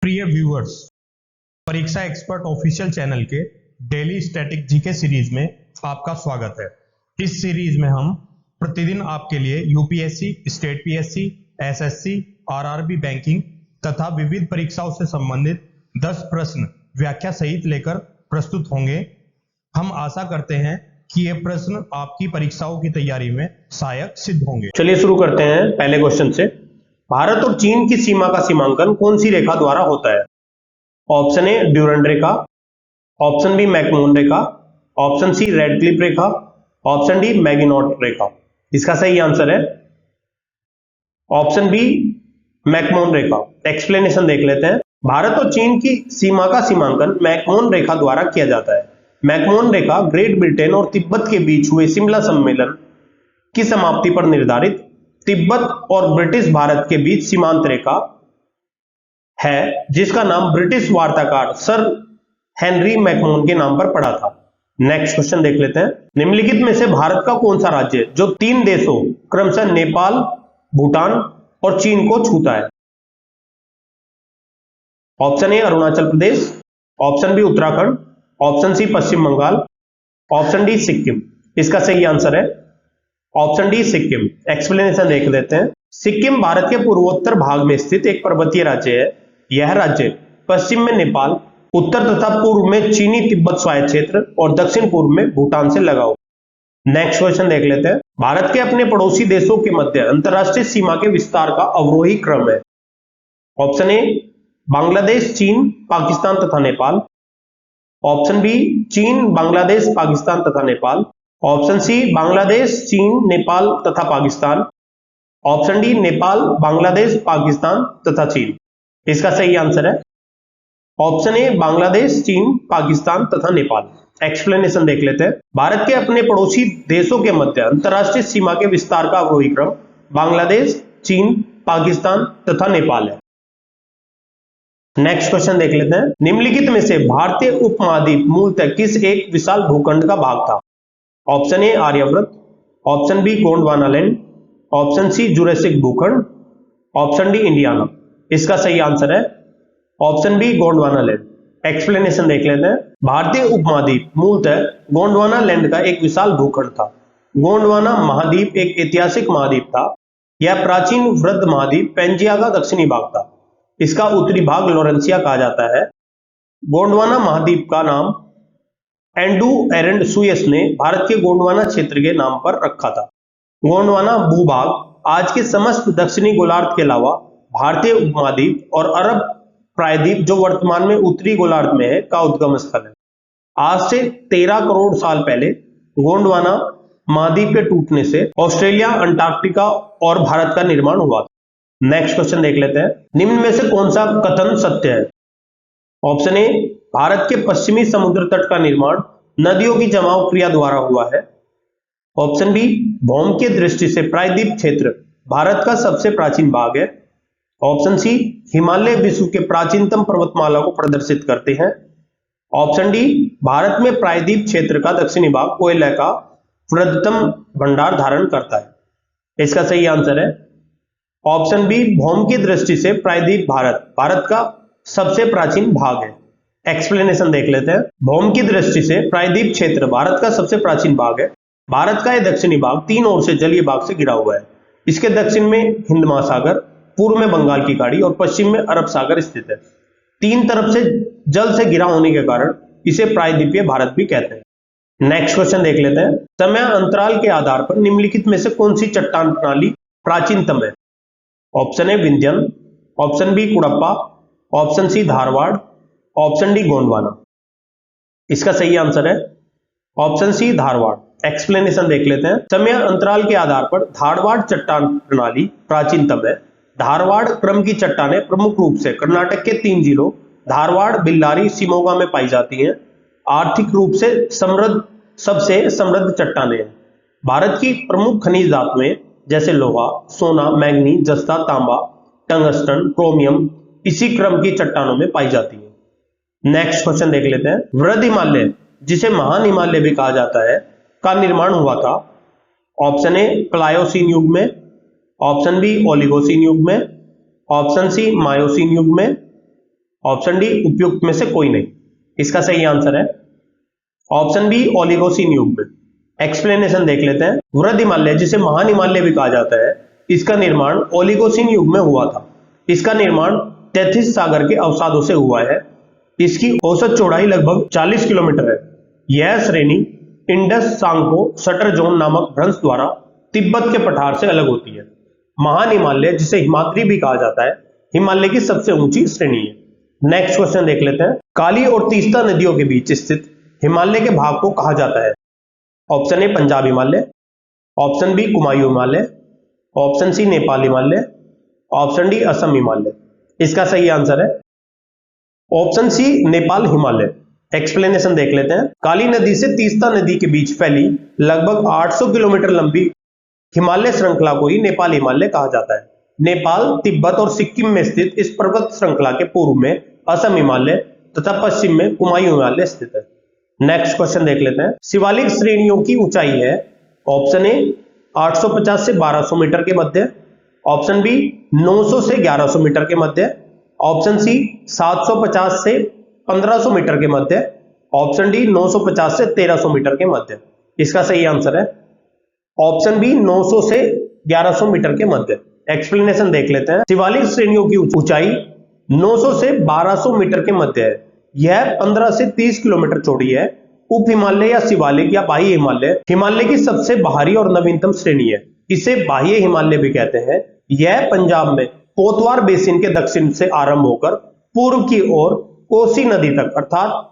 प्रिय व्यूअर्स, परीक्षा expert official channel के डेली स्टैटिक जीके सीरीज में आपका स्वागत है। इस सीरीज में हम प्रतिदिन आपके लिए UPSC, state PSC, SSC, RRB banking तथा विविध परीक्षाओं से संबंधित 10 प्रश्न व्याख्या सहित लेकर प्रस्तुत होंगे। हम आशा करते हैं कि ये प्रश्न आपकी परीक्षाओं की तैयारी में सहायक सिद्ध होंगे। चलिए शुरू करते हैं पहले क्वेश्चन से। भारत और चीन की सीमा का सीमांकन कौन सी रेखा द्वारा होता है? ऑप्शन ए ड्यूरंड रेखा, ऑप्शन बी मैकमोहन रेखा, ऑप्शन सी रेडक्लिफ रेखा, ऑप्शन डी मैगिनॉट रेखा। इसका सही आंसर है ऑप्शन बी मैकमोहन रेखा। एक्सप्लेनेशन देख लेते हैं। भारत और चीन की सीमा का सीमांकन मैकमोहन रेखा द्वारा किया जाता है। मैकमोहन रेखा ग्रेट ब्रिटेन और तिब्बत के बीच हुए शिमला सम्मेलन की समाप्ति पर निर्धारित तिब्बत और ब्रिटिश भारत के बीच सीमांत रेखा है, जिसका नाम ब्रिटिश वार्ताकार सर हेनरी मैकमोहन के नाम पर पड़ा था। नेक्स्ट क्वेश्चन देख लेते हैं। निम्नलिखित में से भारत का कौन सा राज्य जो 3 देशों क्रमशः नेपाल, भूटान और चीन को छूता है? Option A Arunachal Pradesh, option B Uttarakhand, option C Paschim Bangal, option D Sikkim. इसका सही आंसर है ऑप्शन डी सिक्किम। एक्सप्लेनेशन देख लेते हैं। सिक्किम भारत के पूर्वोत्तर भाग में स्थित एक पर्वतीय राज्य है। यह राज्य पश्चिम में नेपाल, उत्तर तथा पूर्व में चीनी तिब्बत स्वायत्त क्षेत्र और दक्षिण पूर्व में भूटान से लगा हुआ। नेक्स्ट क्वेश्चन देख लेते हैं। भारत के अपने पड़ोसी देशों के मध्य अंतरराष्ट्रीय सीमा के विस्तार का अवरोही क्रम है। ऑप्शन ए बांग्लादेश, चीन, पाकिस्तान तथा नेपाल, ऑप्शन बी चीन, बांग्लादेश, पाकिस्तान तथा नेपाल, ऑप्शन सी बांग्लादेश, चीन, नेपाल तथा पाकिस्तान, ऑप्शन डी नेपाल, बांग्लादेश, पाकिस्तान तथा चीन। इसका सही आंसर है ऑप्शन ए बांग्लादेश, चीन, पाकिस्तान तथा नेपाल। एक्सप्लेनेशन देख लेते हैं। भारत के अपने पड़ोसी देशों के मध्य अंतरराष्ट्रीय सीमा के विस्तार का अवरोही क्रम बांग्लादेश, चीन, पाकिस्तान तथा नेपाल है। नेक्स्ट क्वेश्चन देख लेते हैं। निम्नलिखित में से भारतीय उपमहाद्वीप मूलतः किस एक विशाल भूखंड का भाग था? Option A Aryavarta, option B Gondwana land, option C Jurassic भूखंड, ऑप्शन डी इंडियाना। इसका सही आंसर है option B Gondwana land. Explanation देख लेते हैं। भारतीय उपमहाद्वीप मूलतः गोंडवाना लैंड का एक विशाल भूखंड था। गोंडवाना महाद्वीप एक ऐतिहासिक महाद्वीप था। यह प्राचीन वृद्ध महाद्वीप पेंजिया का दक्षिणी भाग था। इसका उत्तरी भाग लॉरेंसिया कहा जाता है। गोंडवाना महाद्वीप का नाम एंडू एरंड सुयस ने भारत के गोंडवाना क्षेत्र के नाम पर रखा था। गोंडवाना भूभाग आज के समस्त दक्षिणी गोलार्ध के अलावा भारतीय उपमहाद्वीप और अरब प्रायद्वीप, जो वर्तमान में उत्तरी गोलार्ध में है, का उद्गम स्थल है। आज से 13 करोड़ साल पहले गोंडवाना महाद्वीप के टूटने से ऑस्ट्रेलिया, अंटार्कटिका और भारत का निर्माण हुआ था। नेक्स्ट क्वेश्चन देख लेते हैं। निम्न में से कौन सा कथन सत्य है? ऑप्शन ए भारत के पश्चिमी समुद्र तट का निर्माण नदियों की जमाव क्रिया द्वारा हुआ है। ऑप्शन बी भौम की दृष्टि से प्रायद्वीप क्षेत्र भारत का सबसे प्राचीन भाग है। ऑप्शन सी हिमालय विश्व के प्राचीनतम पर्वतमाला को प्रदर्शित करते हैं। ऑप्शन डी भारत में प्रायद्वीप क्षेत्र का दक्षिणी भाग कोयले का वृहत्तम भंडार धारण करता है। इसका सही आंसर है ऑप्शन बी भौम की दृष्टि से प्रायद्वीप भारत का सबसे प्राचीन भाग है। एक्सप्लेनेशन देख लेते हैं। भौम की दृष्टि से प्रायद्वीप क्षेत्र भारत का सबसे प्राचीन भाग है। भारत का यह दक्षिणी भाग 3 ओर से जलीय भाग से घिरा हुआ है। इसके दक्षिण में हिंद महासागर, पूर्व में बंगाल की खाड़ी और पश्चिम में अरब सागर स्थित है। 3 तरफ से जल से घिरा होने के कारण इसे प्रायद्वीपीय भारत भी कहते हैं। नेक्स्ट क्वेश्चन देख लेते हैं। समय अंतराल के आधार पर निम्नलिखित में से कौन सी चट्टान प्रणाली प्राचीनतम है? Option A Vindhyan, option B Cuddapah, option C Dharwar, option D Gondwana. इसका सही आंसर है ऑप्शन सी धारवाड़। एक्सप्लेनेशन देख लेते हैं। समय अंतराल के आधार पर धारवाड़ चट्टान प्रणाली प्राचीनतम है। धारवाड़ क्रम की चट्टानें प्रमुख रूप से कर्नाटक के 3 जिलों धारवाड़, बेल्लारी, शिमोगा में पाई जाती हैं। आर्थिक रूप से सबसे समृद्ध चट्टानें हैं। भारत की प्रमुख खनिज धातुएं जैसे लोहा, सोना, मैग्नीज, जस्ता, तांबा, टंगस्टन, क्रोमियम इसी क्रम की चट्टानों में पाई जाती है। नेक्स्ट क्वेश्चन देख लेते हैं। वृहद हिमालय, जिसे महान हिमालय भी कहा जाता है, का निर्माण हुआ था। ऑप्शन ए प्लायोसीन युग में, ऑप्शन बी ओलिगोसीन युग में, ऑप्शन सी मायोसीन युग में, ऑप्शन डी उपयुक्त में से कोई नहीं, इसका सही आंसर है ऑप्शन बी ओलिगोसीन युग में। एक्सप्लेनेशन देख लेते हैं। वृहद हिमालय जिसे महान हिमालय भी कहा जाता है, इसका निर्माण ओलिगोसीन युग में हुआ था। इसका निर्माण तैथिस सागर के अवसादों से हुआ है। इसकी औसत चौड़ाई लगभग 40 किलोमीटर है। यह श्रेणी इंडस सांगपो सटर जोन नामक भ्रंश द्वारा तिब्बत के पठार से अलग होती है। महान हिमालय जिसे हिमाद्री भी कहा जाता है, हिमालय की सबसे ऊंची श्रेणी है। नेक्स्ट क्वेश्चन देख लेते हैं। काली और तीस्ता नदियों के बीच स्थित हिमालय के भाग को कहा जाता है? Option A Punjab Himalaya, option B Kumaon Himalaya, option C Nepal Himalaya, option D Assam Himalaya. इसका सही आंसर है option C Nepal Himalaya. Explanation देख लेते हैं। काली नदी से तीस्ता नदी के बीच फैली लगभग 800 किलोमीटर लंबी हिमालय श्रृंखला को ही नेपाल हिमालय कहा जाता है। नेपाल, तिब्बत और सिक्किम में स्थित इस पर्वत श्रृंखला के पूर्व में असम हिमालय तथा पश्चिम में कुमायूं हिमालय स्थित है। नेक्स्ट क्वेश्चन देख लेते हैं। शिवालिक श्रेणियों की ऊंचाई है? ऑप्शन ए 850 से 1200 मीटर के मध्य, ऑप्शन बी 900 से 1100 मीटर के मध्य, ऑप्शन सी 750 से 1500 मीटर के मध्य, ऑप्शन डी 950 से 1300 मीटर के मध्य। इसका सही आंसर है ऑप्शन बी 900 से 1100 मीटर के मध्य। एक्सप्लेनेशन देख लेते हैं। शिवालिक श्रेणियों की ऊंचाई 900 से 1200 मीटर के मध्य है। यह 15 से 30 किलोमीटर चौड़ी है। उप हिमालय या शिवालिक या बाह्य हिमालय हिमालय की सबसे बाहरी और नवीनतम श्रेणी है। इसे बाह्य हिमालय भी कहते हैं। यह पंजाब में पोतवार बेसिन के दक्षिण से आरंभ होकर पूर्व की ओर कोसी नदी तक अर्थात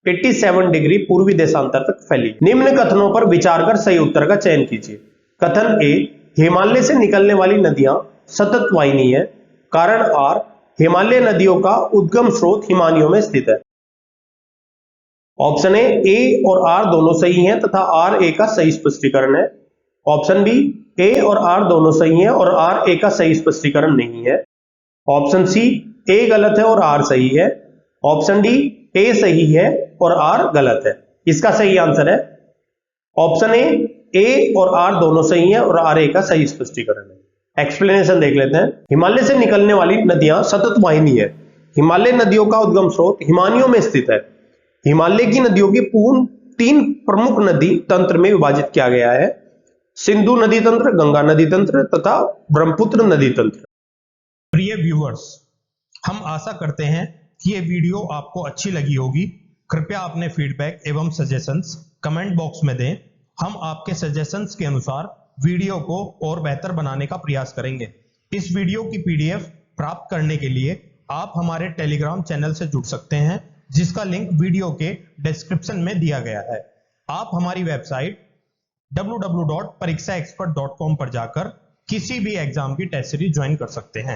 87 डिग्री पूर्वी देशांतर तक फैली। निम्न कथनों पर विचार कर सही उत्तर का चयन कीजिए। कथन ए, हिमालय से निकलने वाली नदियां सतत वाहिनी है। कारण आर, हिमालय नदियों का उद्गम स्रोत हिमानियों में स्थित है। ऑप्शन ए और आर दोनों सही हैं तथा आर ए का सही स्पष्टीकरण है। ऑप्शन बी, ए और आर दोनों सही हैं और आर ए का सही स्पष्टीकरण नहीं है। ऑप्शन सी, ए गलत है और आर सही है। ऑप्शन डी, ए सही है और आर गलत है। इसका सही आंसर है ऑप्शन ए और आर दोनों सही है और आर ए का सही स्पष्टीकरण है। एक्सप्लेनेशन देख लेते हैं। हिमालय से निकलने वाली नदियां सतत वाहिनी है। हिमालय नदियों का उद्गम स्रोत हिमानियों में स्थित है। हिमालय की नदियों की पूर्ण 3 प्रमुख नदी तंत्र में विभाजित किया गया है: सिंधु नदी तंत्र, गंगा नदी तंत्र तथा ब्रह्मपुत्र नदी तंत्र। प्रिय व्यूअर्स, हम आशा करते हैं कि ये वीडियो आपको अच्छी लगी होगी। कृपया अपने फीडबैक एवं सजेशंस कमेंट बॉक्स में दें। हम आपके सजेशंस के अनुसार वीडियो को और बेहतर बनाने का प्रयास करेंगे। इस वीडियो की पीडीएफ प्राप्त करने के लिए आप हमारे टेलीग्राम चैनल से जुड़ सकते हैं, जिसका लिंक वीडियो के डिस्क्रिप्शन में दिया गया है। आप हमारी वेबसाइट www.parikshaexpert.com पर जाकर किसी भी एग्जाम की टेस्ट सीरीज ज्वाइन कर सकते हैं।